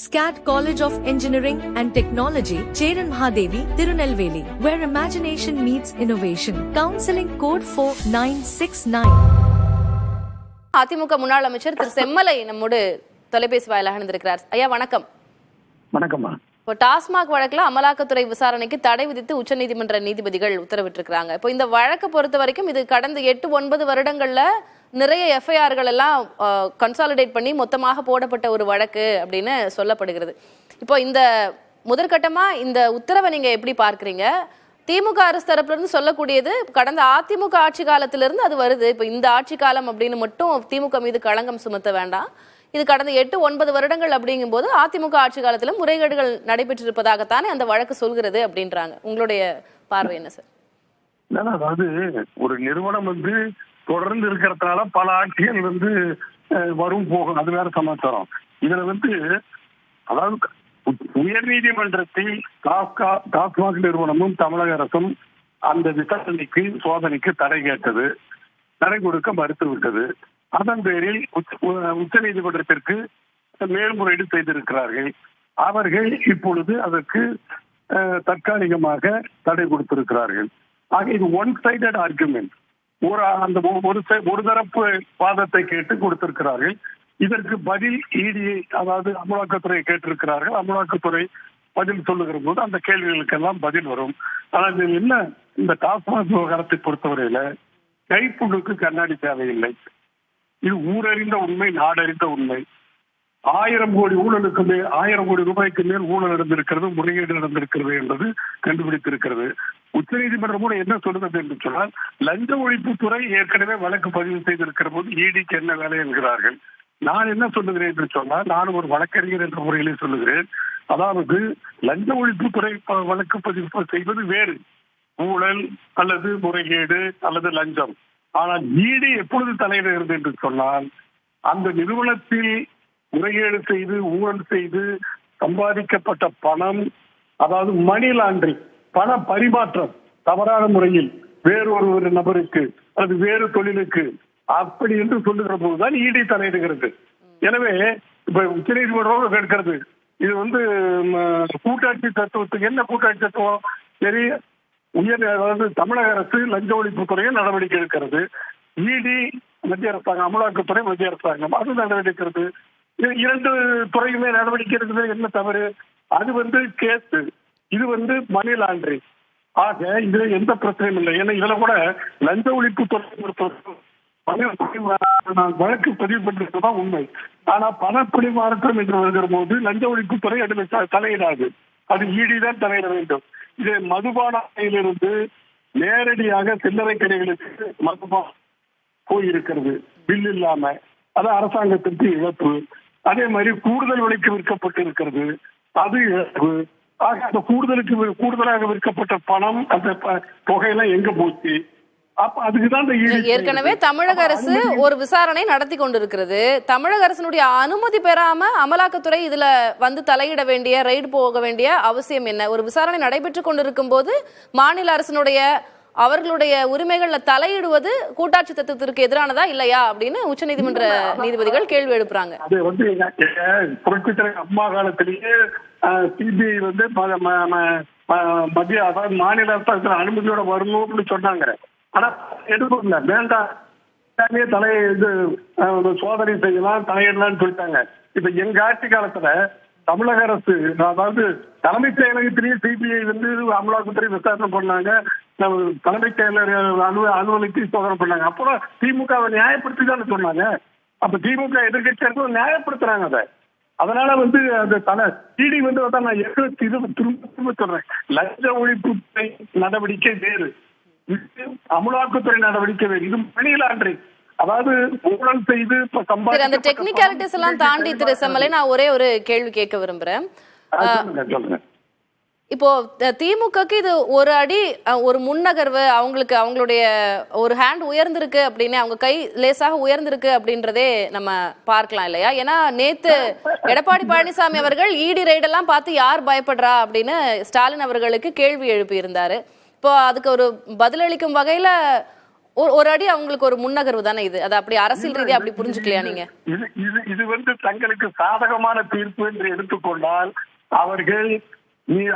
SCAT College of Engineering and Technology, Cheran Mahadevi, Tirunelveli, where imagination meets innovation. Counseling code 4969. AIADMK முன்னாள் அமைச்சர் திரு செம்மலை நம்மோடு தொலைபேசி வாயிலாக இருந்திருக்கிறார். ஐயா வணக்கம். வணக்கம்மா. இப்போ டாஸ்மாக் வழக்குல அமலாக்கத்துறை விசாரணைக்கு தடை விதித்து உச்சநீதிமன்ற நீதிபதிகள் உத்தரவிட்டிருக்கிறாங்க. இப்போ இந்த வழக்கை பொறுத்த வரைக்கும் இது கடந்த 8-9 வருடங்கள்ல நிறைய எஃப்ஐஆர்கள் எல்லாம் கன்சாலிடேட் பண்ணி மொத்தமாக போடப்பட்ட ஒரு வழக்கு அப்படின்னு சொல்லப்படுகிறது. இப்போ இந்த முதற்கட்டமா இந்த உத்தரவை நீங்க எப்படி பார்க்கறீங்க? திமுக அரசு தரப்புல இருந்து சொல்லக்கூடியது கடந்த அதிமுக ஆட்சி காலத்திலிருந்து அது வருது, இப்போ இந்த ஆட்சி காலம் அப்படின்னு மட்டும் திமுக மீது களங்கம் சுமத்த வேண்டாம், இது கடந்த 8-9 வருடங்கள் அப்படிங்கும் போது அதிமுக ஆட்சி காலத்துல முறைகேடுகள் நடைபெற்றிருப்பதாகத்தானே அந்த வழக்கு சொல்கிறது அப்படின்றாங்க. உங்களுடைய பார்வை என்ன சார்? அதாவது ஒரு நிறுவனம் தொடர்ந்து இருக்கிறதுனால பல ஆட்சிகள் வரும் போகும், அது வேற சமாச்சாரம். இதுல அதாவது உயர் நீதிமன்றத்தில் டாஸ்மாக் நிறுவனமும் தமிழக அரசும் அந்த விசாரணைக்கு சோதனைக்கு தடை கேட்டது, தடை கொடுக்க மறுத்து விட்டது. அதன் பேரில் உச்ச நீதிமன்றத்திற்கு மேல்முறையீடு செய்திருக்கிறார்கள். அவர்கள் இப்பொழுது அதற்கு தற்காலிகமாக தடை கொடுத்திருக்கிறார்கள். ஆக இது ஒன் சைடட் ஆர்குமெண்ட், ஒரு தரப்பு வாதத்தை கேட்டு கொடுத்திருக்கிறார்கள். இதற்கு பதில் இடியை அதாவது அமலாக்கத்துறை கேட்டிருக்கிறார்கள். அமலாக்கத்துறை பதில் சொல்லுகிற போது அந்த கேள்விகளுக்கெல்லாம் பதில் வரும். ஆனால் என்ன, இந்த டாஸ்மாக் விவகாரத்தை பொறுத்தவரையில கைப்புண்ணுக்கு கண்ணாடி தேவையில்லை. இது ஊரறிந்த உண்மை, நாடறிந்த உண்மை. 1000 கோடி ஊழலுக்கு மேல் 1000 கோடி ரூபாய்க்கு மேல் ஊழல் நடந்திருக்கிறது, முறைகேடு நடந்திருக்கிறது என்பது கண்டுபிடித்திருக்கிறது. உச்சநீதிமன்றம் கூட என்ன சொல்றது என்று சொன்னால், லஞ்ச ஒழிப்புத்துறை ஏற்கனவே வழக்கு பதிவு செய்திருக்கிற போது இடிக்கு என்ன வேலை என்கிறார்கள். நான் என்ன சொல்லுகிறேன் என்று சொன்னால், நான் ஒரு வழக்கறிஞர் என்ற முறையிலே சொல்லுகிறேன். அதாவது லஞ்ச ஒழிப்புத்துறை வழக்கு பதிவு செய்வது வேறு, ஊழல் அல்லது முறைகேடு அல்லது லஞ்சம். ஆனால் இடி எப்பொழுது தலையிடுகிறது என்று சொன்னால், அந்த நிறுவனத்தில் முறைகேடு செய்து ஊழல் செய்து சம்பாதிக்கப்பட்ட பணம், அதாவது மணி லாண்டரிங், பண பரிமாற்றம் தவறான முறையில் வேறொரு நபருக்கு அது வேறு தொழிலுக்கு அப்படி என்று சொல்லுகிற போதுதான் இடி தலையிடுகிறது. எனவே இப்ப உச்சநீதிமன்றம் கேட்கிறது, இது கூட்டாட்சி தத்துவத்துக்கு என்ன கூட்டாட்சி தத்துவம்? சரி, அதாவது தமிழக அரசு லஞ்ச ஒழிப்புத்துறையை நடவடிக்கை எடுக்கிறது, இடி மத்திய அரசாங்கம், அமலாக்கத்துறை மத்திய அரசாங்கம் அது நடவடிக்கை எடுக்கிறது. இரண்டு துறையுமே நடவடிக்கை எடுக்கிறது, என்ன தவறு? அது கேஸ், இது மணி லாண்டரிங். ஆக இதுல எந்த பிரச்சனையும் இல்லை. ஏன்னா இதுல கூட லஞ்ச ஒழிப்புத்துறை வழக்கு பதிவு பண்றதுதான் உண்மை. ஆனா பணப்பரிமாற்றம் என்று வருகிற போது லஞ்ச ஒழிப்புத்துறை அதில் தலையிடாது, அது இடி தான் தலையிட வேண்டும். இது மதுபானிலிருந்து நேரடியாக சில்லறை கடைகளுக்கு மதுபானம் போயிருக்கிறது பில் இல்லாம, அது அரசாங்கத்திற்கு இழப்பு. அதே மாதிரி கூடுதல் விலைக்கு விற்கப்பட்டு இருக்கிறது, அது இழப்பு. ஆக அந்த கூடுதலாக விற்கப்பட்ட பணம், அந்த தொகையெல்லாம் எங்க போச்சு? அப்ப அதுக்குதான் ஏற்கனவே தமிழக அரசு ஒரு விசாரணை நடத்தி கொண்டிருக்கிறது. தமிழக அரசினுடைய அனுமதி பெறாம அமலாக்கத்துறை இதுல தலையிட வேண்டிய, ரைடு போக வேண்டிய அவசியம் என்ன? ஒரு விசாரணை நடைபெற்றுக் கொண்டிருக்கும் போது மாநில அரசினுடைய அவர்களுடைய உரிமைகள்ல தலையிடுவது கூட்டாட்சி தத்துவத்திற்கு எதிரானதா இல்லையா அப்படின்னு உச்சநீதிமன்ற நீதிபதிகள் கேள்வி எழுப்புறாங்க. அது புரட்சித்துறை அம்மா காலத்திலேயே சிபிஐ மத்திய அதாவது மாநில அரசாங்கத்தில் அனுமதியோட வரணும் அப்படின்னு சொன்னாங்க. ஆனா எடுக்கல, வேண்டாம், சோதனை செய்யலாம், தலையிடலாம்னு சொல்லிட்டாங்க. இப்ப எங்க ஆட்சி காலத்துல தமிழக அரசு அதாவது தலைமைச் செயலகத்திலேயே சிபிஐ அமலாக்கத்துறை விசாரணை பண்ணாங்க, தலைமைச் செயலர் அலுவலகத்தை சோதனை பண்ணாங்க. அப்புறம் திமுகவை நியாயப்படுத்தி தானே சொன்னாங்க. அப்ப திமுக எதிர்கட்சியாக நியாயப்படுத்துறாங்க அதை. அதனால அந்த இடி நான் திரும்ப சொல்றேன், லஞ்ச ஒழிப்பு நடவடிக்கை வேறு, அமலாக்கத்துறை நடவடிக்கை வேறு. இது மணி லாண்டரிங், அதாவது ஊழல் செய்து அந்த டெக்னிக்காலிட்டிஸ் எல்லாம் தாண்டி திரு செம்மலை நான் ஒரே ஒரு கேள்வி கேட்க விரும்புறேன். இப்போ திமுகக்கு இது ஒரு அடி, ஒரு முன்னகர்வு, அவங்களுடைய ஒரு ஹேண்ட் உயர்ந்திருக்கு அப்படின்னு, அவங்க கை லேசாக உயர்ந்திருக்கு அப்படின்றதே நம்ம பார்க்கலாம் இல்லையா? ஏன்னா நேத்து எடப்பாடி பழனிசாமி அவர்கள் இடி ரைடெல்லாம் பார்த்து யார் பயப்படுறா அப்படின்னு ஸ்டாலின் அவர்களுக்கு கேள்வி எழுப்பி இருந்தாரு. இப்போ அதுக்கு ஒரு பதிலளிக்கும் வகையில ஒரு அடி அவங்களுக்கு ஒரு முன்னகர்வு தானே இது. அது அப்படி அரசியல் ரீதியா அப்படி புரிஞ்சுக்கலையா நீங்க? இது தங்களுக்கு சாதகமான தீர்ப்பு என்று எடுத்துக்கொண்டால் அவர்கள்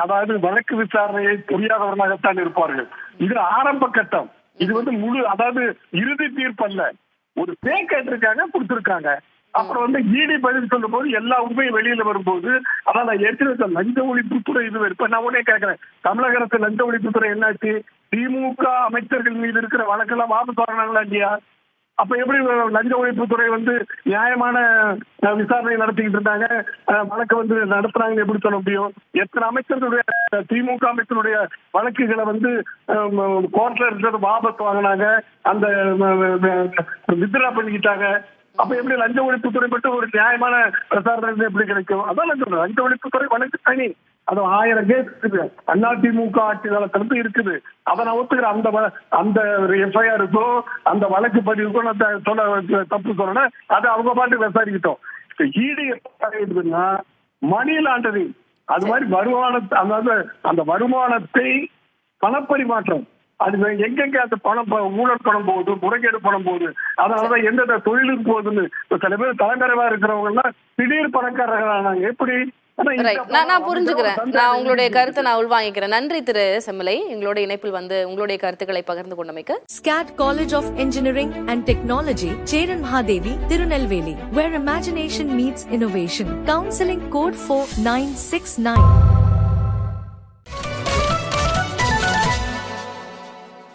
அதாவது வழக்கு விசாரணையை புரியாதவர்களாகத்தான் இருப்பார்கள். இது ஆரம்ப கட்டம். இது முழு அதாவது இறுதி தீர்ப்பு அல்ல. ஒரு பே கேட்டிருக்காங்க, கொடுத்திருக்காங்க. அப்புறம் இடி பதில் சொல்லும் போது எல்லா உண்மையும் வெளியில வரும்போது அதான் நான் ஏற்கனவே லஞ்ச ஒழிப்புத்துறை இது இப்ப நான் உடனே கேட்கிறேன், தமிழக அரசு லஞ்ச ஒழிப்புத்துறை என்னாச்சு? திமுக அமைச்சர்கள் மீது இருக்கிற வழக்கெல்லாம் வாபஸ் வாங்கினாங்களா இல்லையா? அப்ப எப்படி லஞ்ச ஒழிப்புத்துறை நியாயமான விசாரணை நடத்திக்கிட்டு இருந்தாங்க, வழக்கு நடத்துறாங்கன்னு எப்படி சொல்ல முடியும்? எத்தனை அமைச்சர்களுடைய திமுக அமைச்சருடைய வழக்குகளை கோர்ட்ல இருக்கிறது வாபஸ் வாங்கினாங்க, அந்த வித்ரா பண்ணிக்கிட்டாங்க. அப்ப எப்படி லஞ்ச ஒழிப்புத்துறை மட்டும் ஒரு நியாயமான விசாரணை எப்படி கிடைக்கும்? அதான் லஞ்ச ஒழிப்புத்துறை வழக்கு தனி. அது 1000 கேஸ் இருக்குது. அதிமுக ஆட்சி காலத்திலிருந்து இருக்குது. அதை நான் ஒத்துக்கிறேன். அந்த எஃப்ஐஆருக்கோ அந்த வழக்கு பதிவுக்கோ நான் தப்பு சொல்லணும். அதை அவங்க பாட்டு விசாரிக்கிட்டோம். ஈடு எப்படின்னா மணி லாண்டரிங், அது மாதிரி வருமானத்தை, அதாவது அந்த வருமானத்தை பணப்பரிமாற்றம், அது எங்கெங்க அந்த பணம் ஊழல் பணம் போகுது, முறைகேடு பணம் போகுது, அதனாலதான் எந்தெந்த தொழிலுக்கு போகுதுன்னு சில பேர் தலைமறைவா இருக்கிறவங்க எல்லாம் திடீர் பணக்காரர்களானாங்க. எப்படி? நான் புரிஞ்சுக்கிறேன். நான் உங்களுடைய கருத்தை நான் உள்வாங்கிக்கிறேன். நன்றி திரு செம்மலை, எங்களோட இணைப்பில் உங்களுடைய கருத்துக்களை பகிர்ந்து கொண்டமைக்கு. SCAT College of Engineering and Technology, Cheran Mahadevi, Tirunelveli, where imagination meets innovation. Counseling code 4969.